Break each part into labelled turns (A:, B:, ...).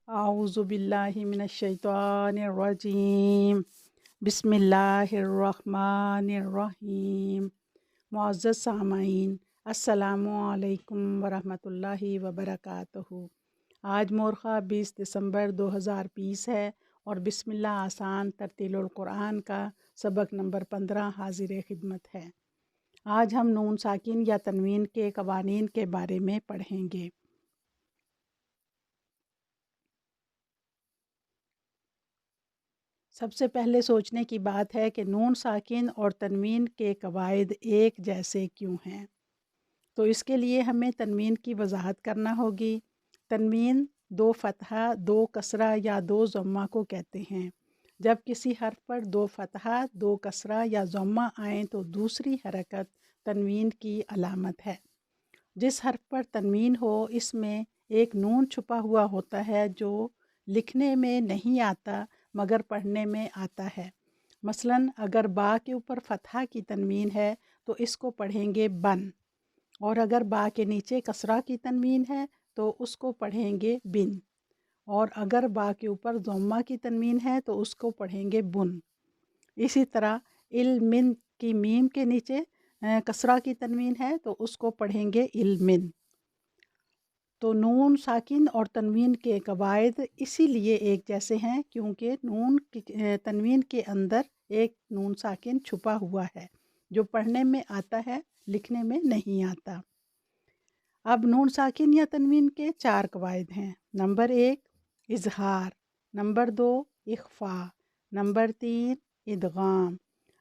A: अऊज़ु बिल्लाहि मिनश्शैतानिर्रजीम। बिस्मिल्लाहिर्रहमानिर्रहीम। मुअज़्ज़ज़ सामाईन, अस्सलामु अलैकुम वरहमतुल्लाहि वबरकातुहू। आज मोरख़ा 20 दिसंबर 2020 है और बिस्मिल्लाह आसान तरतीलुल क़ुरआन का सबक नंबर 15 हाज़िर खिदमत है। आज हम नून साकिन या तनवीन के क़वानीन के बारे में पढ़ेंगे। सबसे पहले सोचने की बात है कि नून साकिन और तनवीन के कवायद एक जैसे क्यों हैं। तो इसके लिए हमें तनवीन की वजाहत करना होगी। तनवीन दो फतहा, दो कसरा या दो ज़म्मा को कहते हैं। जब किसी हर्फ पर दो फतहा, दो कसरा या ज़म्मा आए तो दूसरी हरकत तनवीन की अलामत है। जिस हर्फ पर तनवीन हो इसमें एक नून छुपा हुआ होता है जो लिखने में नहीं आता मगर पढ़ने में आता है। मसलन अगर बा के ऊपर फतहा की तनवीन है तो इसको पढ़ेंगे बन, और अगर बा के नीचे कसरा की तनवीन है तो उसको पढ़ेंगे बिन, और अगर बा के ऊपर ज़म्मा की तनवीन है तो उसको पढ़ेंगे बुन। इसी तरह इल्मिन की मीम के नीचे कसरा की तनवीन है तो उसको पढ़ेंगे इल्मिन। तो नून साकिन और तनवीन के कवायद इसीलिए एक जैसे हैं क्योंकि तनवीन के अंदर एक नून साकिन छुपा हुआ है जो पढ़ने में आता है, लिखने में नहीं आता। अब नून साकिन या तनवीन के 4 कवायद हैं। नंबर 1 इजहार, नंबर 2 इख्फा, नंबर 3 इदगाम,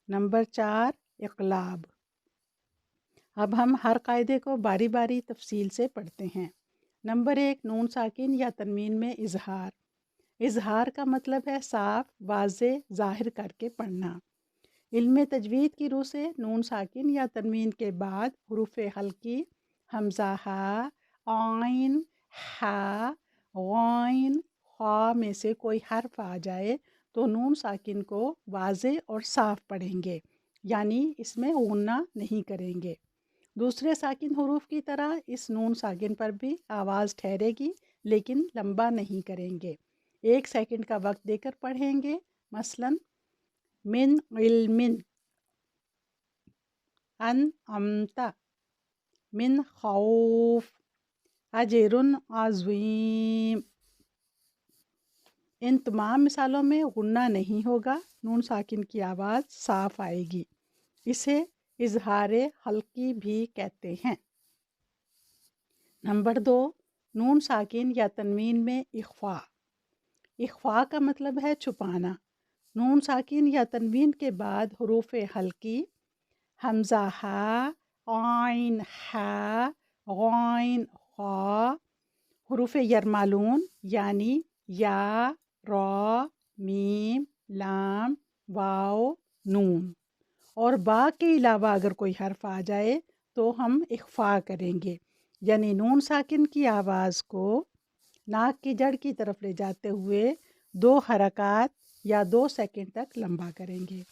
A: नंबर 4 इक़लाब। अब हम हर कायदे को बारी बारी तफसील से पढ़ते हैं। नंबर 1 नून साकिन या तनवीन में इजहार। इजहार का मतलब है साफ, वाज़े, ज़ाहिर करके पढ़ना। इल्म तजवीद की रूह से नून साकिन या तनवीन के बाद हुरूफ हल्की हमज़ा हा, आइन, हा, गौइन, खा में से कोई हर्फ आ जाए तो नून साकिन को वाज़े और साफ पढ़ेंगे, यानी इसमें गुन्ना नहीं करेंगे। दूसरे साकिन हरूफ की तरह इस नून साकिन पर भी आवाज़ ठहरेगी लेकिन लंबा नहीं करेंगे। 1 सेकंड का वक्त देकर पढ़ेंगे। मसलन मिन इल्मिन, अन अमता, मिन खौफ, अजरुन अज़ीम। इन तमाम मिसालों में गुन्ना नहीं होगा, नून साकिन की आवाज़ साफ आएगी। इसे इजहार हल्की भी कहते हैं। नंबर 2 नून साकिन या तनवीन में इख्फा। इख्फा का मतलब है छुपाना। नून साकिन या तनवीन के बाद हरूफ हल्की हमज़ा हा, आइन हा, गौइन खा, हरूफ यरमालून यानी या, रा, मीम, लाम, वाव, नून और बा के अलावा अगर कोई हर्फ आ जाए तो हम इख्फा करेंगे, यानी नून साकिन की आवाज़ को नाक की जड़ की तरफ ले जाते हुए 2 हरकत या 2 सेकंड तक लंबा करेंगे।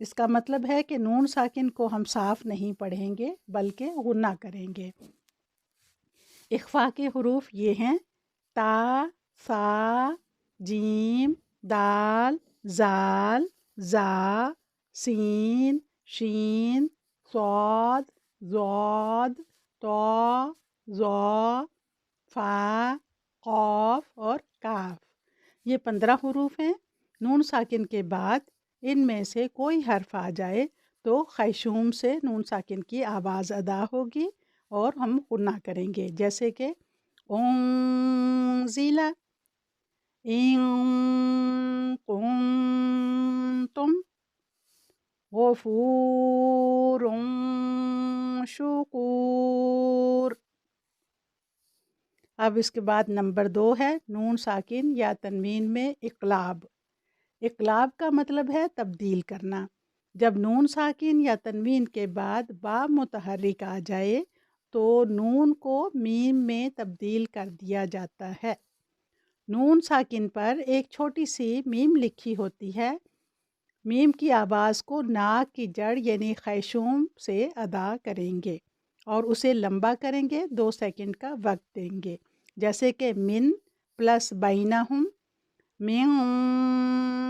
A: इसका मतलब है कि नून साकिन को हम साफ नहीं पढ़ेंगे बल्कि गुन्ना करेंगे। इख्फा के हरूफ ये हैं ता, सा, जीम, दाल, जाल, जा, सीन, शीन, स्वाद, ज़ाद, तो, ज़ा, फ़ा, क़ाफ और काफ। ये 15 हरूफ हैं। नून साकिन के बाद इनमें से कोई हर्फ आ जाए तो खैशूम से नून साकिन की आवाज़ अदा होगी और हम गुन्ना करेंगे, जैसे कि उन्ज़िला, इन कुंतुम, गफूरुन शुकूर। अब इसके बाद नंबर 2 है नून साकिन या तनवीन में इक़लाब। इक़लाब का मतलब है तब्दील करना। जब नून साकिन या तनवीन के बाद बा मुतहर्रिक आ जाए तो नून को मीम में तब्दील कर दिया जाता है। नून साकिन पर एक छोटी सी मीम लिखी होती है। मीम की आवाज़ को नाक की जड़ यानी खैशूम से अदा करेंगे और उसे लंबा करेंगे, 2 सेकंड का वक्त देंगे, जैसे कि मिन प्लस बैनहुम, मिन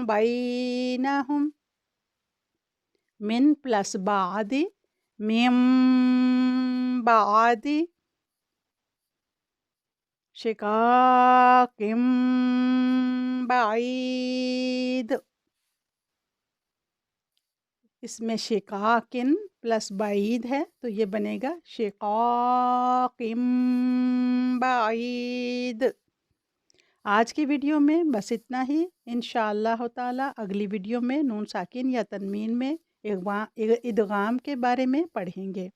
A: बैनहुम, मिन प्लस बादी, मिन बादी, शिकाकिम बाईद। इसमें शिकाकिन प्लस बाईद है तो ये बनेगा शिकाकिम बाईद। आज की वीडियो में बस इतना ही। इंशाअल्लाह ताला अगली वीडियो में नून साकिन या तनवीन में इदगाम के बारे में पढ़ेंगे।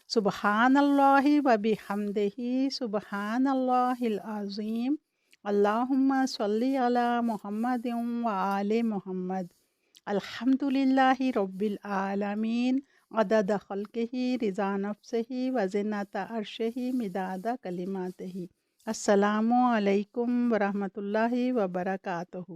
A: सुबहानल्लाहि व बिहम्दिही सुबहानल्लाहिल अज़ीम। अल्लाहुम्मा सल्ली अला मुहम्मदिन व आले मुहम्मद। अल्हम्दुलिल्लाहि रब्बिल आलमीन। अदद खल्क़िही रिज़ा नफ्सिही व ज़िनता अर्शिही मिदादा कलिमातिही। अस्सलामु अलैकुम व रहमतुल्लाहि व बरकातुहू।